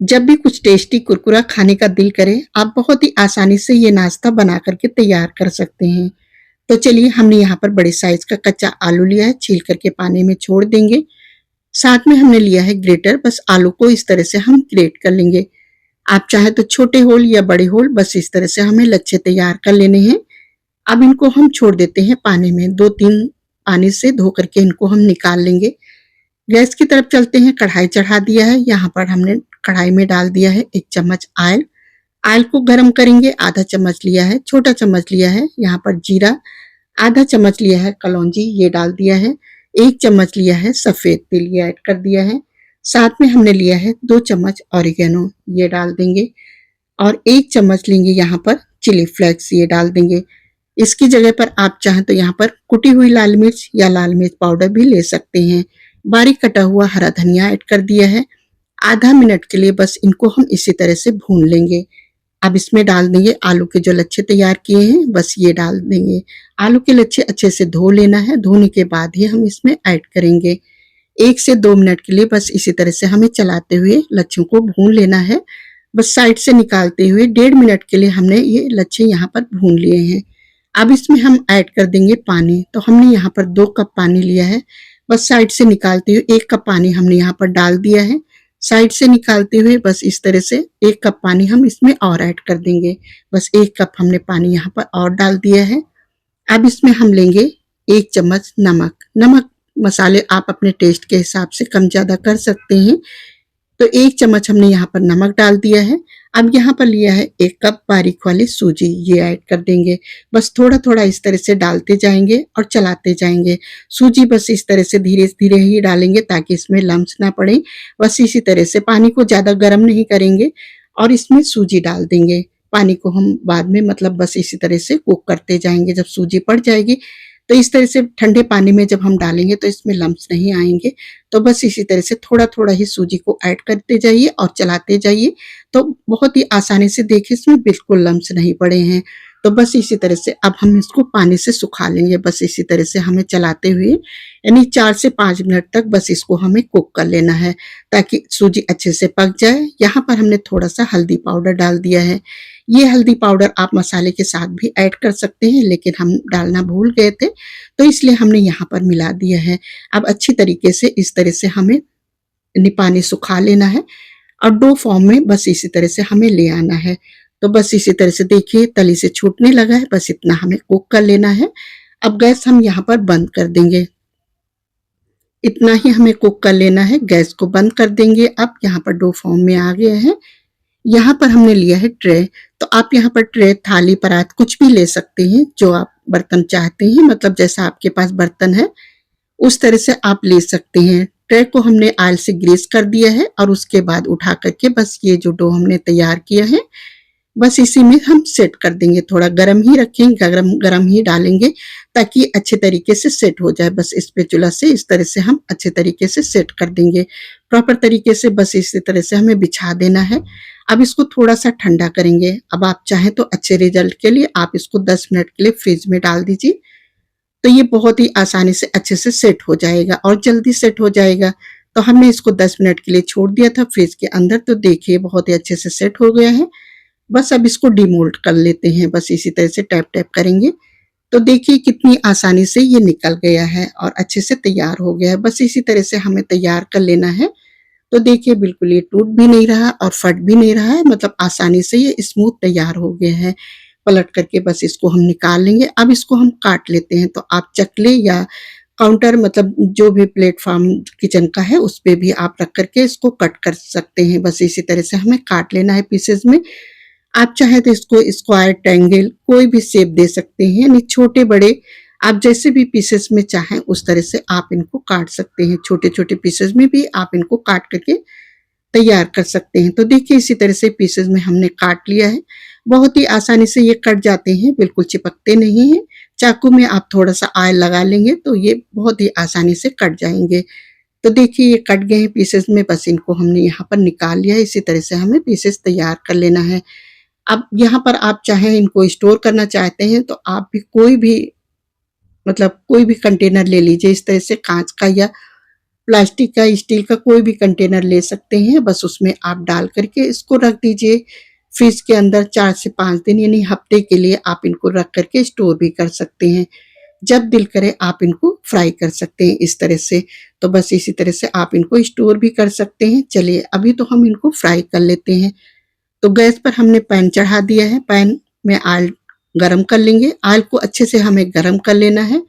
जब भी कुछ टेस्टी कुरकुरा खाने का दिल करे, आप बहुत ही आसानी से ये नाश्ता बना करके तैयार कर सकते हैं। तो चलिए, हमने यहाँ पर बड़े साइज का कच्चा आलू लिया है, छील करके पानी में छोड़ देंगे। साथ में हमने लिया है ग्रेटर, बस आलू को इस तरह से हम ग्रेट कर लेंगे। आप चाहे तो छोटे होल या बड़े होल, बस इस तरह से हमें लच्छे तैयार कर लेने हैं। अब इनको हम छोड़ देते हैं पानी में, 2-3 पानी से धो करके इनको हम निकाल लेंगे। गैस की तरफ चलते हैं, कढ़ाई चढ़ा दिया है। यहाँ पर हमने कढ़ाई में डाल दिया है 1 चम्मच ऑयल। ऑयल को गरम करेंगे। आधा चम्मच लिया है, छोटा चम्मच लिया है यहाँ पर जीरा, आधा चम्मच लिया है कलौंजी, ये डाल दिया है। 1 चम्मच लिया है सफेद तिल, ये ऐड कर दिया है। साथ में हमने लिया है 2 चम्मच ऑरिगेनो, ये डाल देंगे। और 1 चम्मच लेंगे यहाँ पर चिली फ्लेक्स, ये डाल देंगे। इसकी जगह पर आप चाहें तो यहाँ पर कुटी हुई लाल मिर्च या लाल मिर्च पाउडर भी ले सकते हैं। बारीक कटा हुआ हरा धनिया ऐड कर दिया है। आधा मिनट के लिए बस इनको हम इसी तरह से भून लेंगे। अब इसमें डाल देंगे आलू के जो लच्छे तैयार किए हैं, बस ये डाल देंगे। आलू के लच्छे अच्छे से धो लेना है, धोने के बाद ही हम इसमें ऐड करेंगे। 1 से 2 मिनट के लिए बस इसी तरह से हमें चलाते हुए लच्छों को भून लेना है। बस साइड से निकालते हुए 1.5 मिनट के लिए हमने ये लच्छे यहाँ पर भून लिए हैं। अब इसमें हम ऐड कर देंगे पानी। तो हमने यहाँ पर 2 कप पानी लिया है। बस साइड से निकालते हुए 1 कप पानी हमने यहाँ पर डाल दिया है। साइड से निकालते हुए बस इस तरह से 1 कप पानी हम इसमें और ऐड कर देंगे। बस 1 कप हमने पानी यहाँ पर और डाल दिया है। अब इसमें हम लेंगे 1 चम्मच नमक। नमक मसाले आप अपने टेस्ट के हिसाब से कम ज़्यादा कर सकते हैं। तो 1 चम्मच हमने यहाँ पर नमक डाल दिया है। अब यहाँ पर लिया है 1 कप बारीक वाली सूजी, ये ऐड कर देंगे। बस थोड़ा-थोड़ा इस तरह से डालते जाएँगे और चलाते जाएँगे। सूजी बस इस तरह से धीरे-धीरे ही डालेंगे ताकि इसमें लम्स ना पड़े। बस इसी तरह से पानी को ज़्यादा गर्म नहीं करेंगे और इसमें सूजी डाल देंगे। पानी को हम बाद में मतलब बस इसी तरह से कुक करते जाएँगे। जब सूजी पड़ जाएगी तो इस तरह से ठंडे पानी में जब हम डालेंगे तो इसमें लम्स नहीं आएँगे। तो बस इसी तरह से थोड़ा-थोड़ा ही सूजी को ऐड करते जाइए और चलाते जाइए। तो बहुत ही आसानी से देखिए इसमें बिल्कुल लम्स नहीं पड़े हैं। तो बस इसी तरह से अब हम इसको पानी से सुखा लेंगे। बस इसी तरह से हमें चलाते हुए यानी 4 से 5 मिनट तक बस इसको हमें कुक कर लेना है ताकि सूजी अच्छे से पक जाए। यहाँ पर हमने थोड़ा-सा हल्दी पाउडर डाल दिया है। ये हल्दी पाउडर आप मसाले के साथ भी ऐड कर सकते हैं, लेकिन हम डालना भूल गए थे, तो इसलिए हमने यहाँ पर मिला दिया है। अब अच्छी तरीके से इस तरह से हमें पानी सुखा लेना है और डो फॉर्म में बस इसी तरह से हमें ले आना है। तो बस इसी तरह से देखिए तली से छूटने लगा है, बस इतना हमें कुक कर लेना है। अब गैस हम यहाँ पर बंद कर देंगे। इतना ही हमें कुक कर लेना है, गैस को बंद कर देंगे। अब यहाँ पर डो फॉर्म में आ गया है। यहाँ पर हमने लिया है ट्रे, तो आप यहाँ पर ट्रे, थाली, परात कुछ भी ले सकते हैं, जो आप बर्तन चाहते हैं, मतलब जैसा आपके पास बर्तन है उस तरह से आप ले सकते हैं। ट्रे को हमने ऑयल से ग्रीस कर दिया है और उसके बाद उठा करके बस ये जो डो हमने तैयार किया है बस इसी में हम सेट कर देंगे। थोड़ा गरम ही रखेंगे, गरम गरम ही डालेंगे ताकि अच्छे तरीके से सेट हो जाए। बस स्पैचुला से इस तरह से हम अच्छे तरीके से सेट कर देंगे। प्रॉपर तरीके से बस इसी तरह से हमें बिछा देना है। अब इसको थोड़ा-सा ठंडा करेंगे। अब आप चाहें तो अच्छे रिजल्ट के लिए आप इसको 10 मिनट के लिए फ्रिज में डाल दीजिए। तो ये बहुत ही आसानी से अच्छे से सेट हो जाएगा और जल्दी सेट हो जाएगा। तो हमने इसको 10 मिनट के लिए छोड़ दिया था फ्रिज के अंदर, तो देखिए बहुत ही अच्छे से सेट हो गया है। बस अब इसको डिमोल्ड कर लेते हैं, बस इसी तरह से टैप-टैप करेंगे। तो देखिए कितनी आसानी से ये निकल गया है और अच्छे से तैयार हो गया है। बस इसी तरह से हमें तैयार कर लेना है। तो देखिए बिल्कुल ये टूट भी नहीं रहा और फट भी नहीं रहा है, मतलब आसानी से ये स्मूथ तैयार हो गया है। पलट करके बस इसको हम निकाल लेंगे। अब इसको हम काट लेते हैं। तो आप चकले या काउंटर, मतलब जो भी प्लेटफॉर्म किचन का है उस पे भी आप रख करके इसको कट कर सकते हैं। बस इसी तरह से हमें काट लेना है पीसेज में। आप चाहे तो इसको स्क्वायर, ट्रायंगल कोई भी शेप दे सकते हैं, यानी छोटे बड़े आप जैसे भी पीसेस में चाहें उस तरह से आप इनको काट सकते हैं। छोटे-छोटे पीसेस में भी आप इनको काट करके तैयार कर सकते हैं। तो देखिए इसी तरह से पीसेस में हमने काट लिया है। बहुत ही आसानी से ये कट जाते हैं, बिल्कुल चिपकते नहीं हैं। चाकू में आप थोड़ा-सा ऑयल लगा लेंगे तो ये बहुत ही आसानी से कट जाएँगे। तो देखिए ये कट गए हैं पीसेस में, बस इनको हमने यहाँ पर निकाल लिया है। इसी तरह से हमें पीसेस तैयार कर लेना है। अब यहाँ पर आप चाहें इनको स्टोर करना चाहते हैं तो आप भी कोई भी, मतलब कोई भी कंटेनर ले लीजिए इस तरह से, काँच का या प्लास्टिक का, स्टील का कोई भी कंटेनर ले सकते हैं, बस उसमें आप डाल करके इसको रख दीजिए फ्रिज के अंदर 4 से 5 दिन यानी हफ्ते के लिए आप इनको रख करके स्टोर भी कर सकते हैं। जब दिल करे आप इनको फ्राई कर सकते हैं इस तरह से। तो बस इसी तरह से आप इनको स्टोर भी कर सकते हैं। चलिए अभी तो हम इनको फ्राई कर लेते हैं। तो गैस पर हमने पैन चढ़ा दिया है, पैन में ऑयल गरम कर लेंगे। ऑयल को अच्छे से हमें गरम कर लेना है।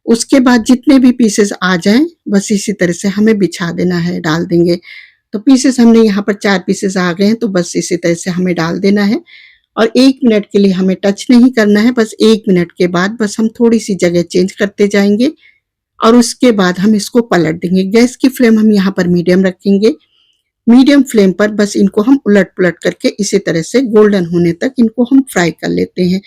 उसके बाद जितने भी पीसेस आ जाएं बस इसी तरह से हमें बिछा देना है, डाल देंगे। तो पीसेस हमने यहाँ पर 4 पीसेस आ गए हैं, तो बस इसी तरह से हमें डाल देना है और 1 मिनट के लिए हमें टच नहीं करना है। बस 1 मिनट के बाद बस हम थोड़ी सी जगह चेंज करते जाएंगे और उसके बाद हम इसको पलट देंगे। गैस की फ्लेम हम यहाँ पर मीडियम रखेंगे। मीडियम फ्लेम पर बस इनको हम उलट पुलट करके इसी तरह से गोल्डन होने तक इनको हम फ्राई कर लेते हैं।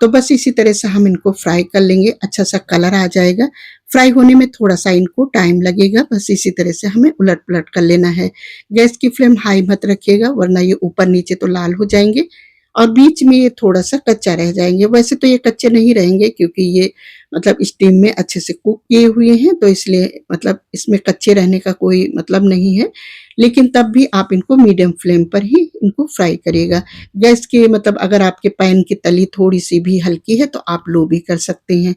तो बस इसी तरह से हम इनको फ्राई कर लेंगे, अच्छा सा कलर आ जाएगा। फ्राई होने में थोड़ा सा इनको टाइम लगेगा, बस इसी तरह से हमें उलट पुलट कर लेना है। गैस की फ्लेम हाई मत रखिएगा वरना ये ऊपर नीचे तो लाल हो जाएंगे और बीच में ये थोड़ा सा कच्चा रह जाएंगे। वैसे तो ये कच्चे नहीं रहेंगे क्योंकि ये मतलब स्टीम में अच्छे से कुक किए हुए हैं, तो इसलिए मतलब इसमें कच्चे रहने का कोई मतलब नहीं है। लेकिन तब भी आप इनको मीडियम फ्लेम पर ही इनको फ्राई करिएगा। गैस के मतलब अगर आपके पैन की तली थोड़ी सी भी हल्की है तो आप लो भी कर सकते हैं।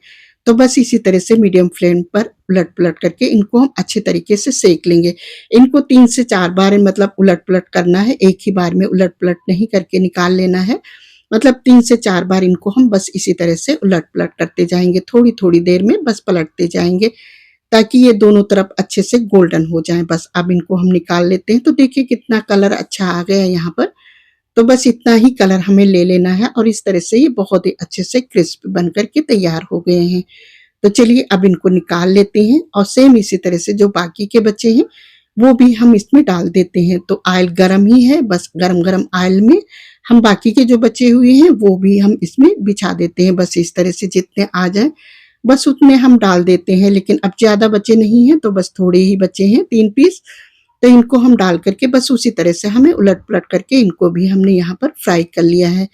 तो बस इसी तरह से मीडियम फ्लेम पर उलट पुलट करके इनको हम अच्छे तरीके से सेक लेंगे। इनको 3 से 4 बार मतलब उलट पुलट करना है, एक ही बार में उलट पुलट नहीं करके निकाल लेना है। मतलब 3 से 4 बार इनको हम बस इसी तरह से उलट पुलट करते जाएंगे, थोड़ी थोड़ी देर में बस पलटते जाएंगे ताकि ये दोनों तरफ अच्छे से गोल्डन हो जाएं। बस अब इनको हम निकाल लेते हैं। तो देखिए कितना कलर अच्छा आ गया है यहाँ पर। तो बस इतना ही कलर हमें ले लेना है और इस तरह से ये बहुत ही अच्छे से क्रिस्प बन करके तैयार हो गए हैं। तो चलिए अब इनको निकाल लेते हैं और सेम इसी तरह से जो बाकी के बचे हैं वो भी हम इसमें डाल देते हैं। तो ऑयल गरम ही है, बस गरम गरम ऑयल में हम बाकी के जो बचे हुए हैं वो भी हम इसमें बिछा देते हैं। बस इस तरह से जितने आ जाए बस उतने हम डाल देते हैं। लेकिन अब ज्यादा बचे नहीं हैं तो बस थोड़े ही बचे हैं, 3 पीस। तो इनको हम डाल करके बस उसी तरह से हमें उलट पुलट करके इनको भी हमने यहाँ पर फ्राई कर लिया है।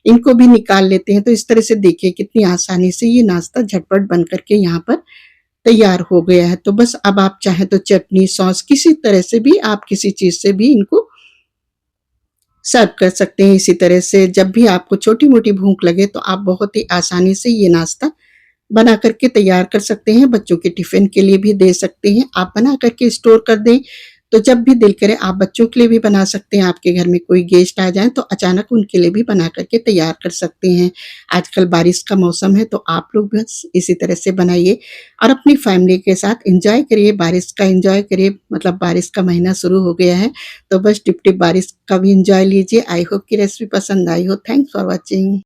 इनको भी निकाल लेते हैं। तो इस तरह से देखिए कितनी आसानी से ये नाश्ता झटपट बन करके यहाँ पर तैयार हो गया है। तो बस अब आप चाहे तो चटनी सॉस किसी तरह से भी आप किसी चीज से भी इनको सर्व कर सकते हैं। इसी तरह से जब भी आपको छोटी मोटी भूख लगे तो आप बहुत ही आसानी से ये नाश्ता बना करके तैयार कर सकते हैं। बच्चों के टिफिन के लिए भी दे सकते हैं। आप बना करके स्टोर कर दें तो जब भी दिल करे आप बच्चों के लिए भी बना सकते हैं। आपके घर में कोई गेस्ट आ जाए तो अचानक उनके लिए भी बना करके तैयार कर सकते हैं। आजकल बारिश का मौसम है तो आप लोग बस इसी तरह से बनाइए और अपनी फैमिली के साथ एंजॉय करिए, बारिश का एंजॉय करिए। मतलब बारिश का महीना शुरू हो गया है तो बस टिप टिप बारिश का भी एंजॉय लीजिए। आई होप की रेसिपी पसंद आई हो। Thanks for watching.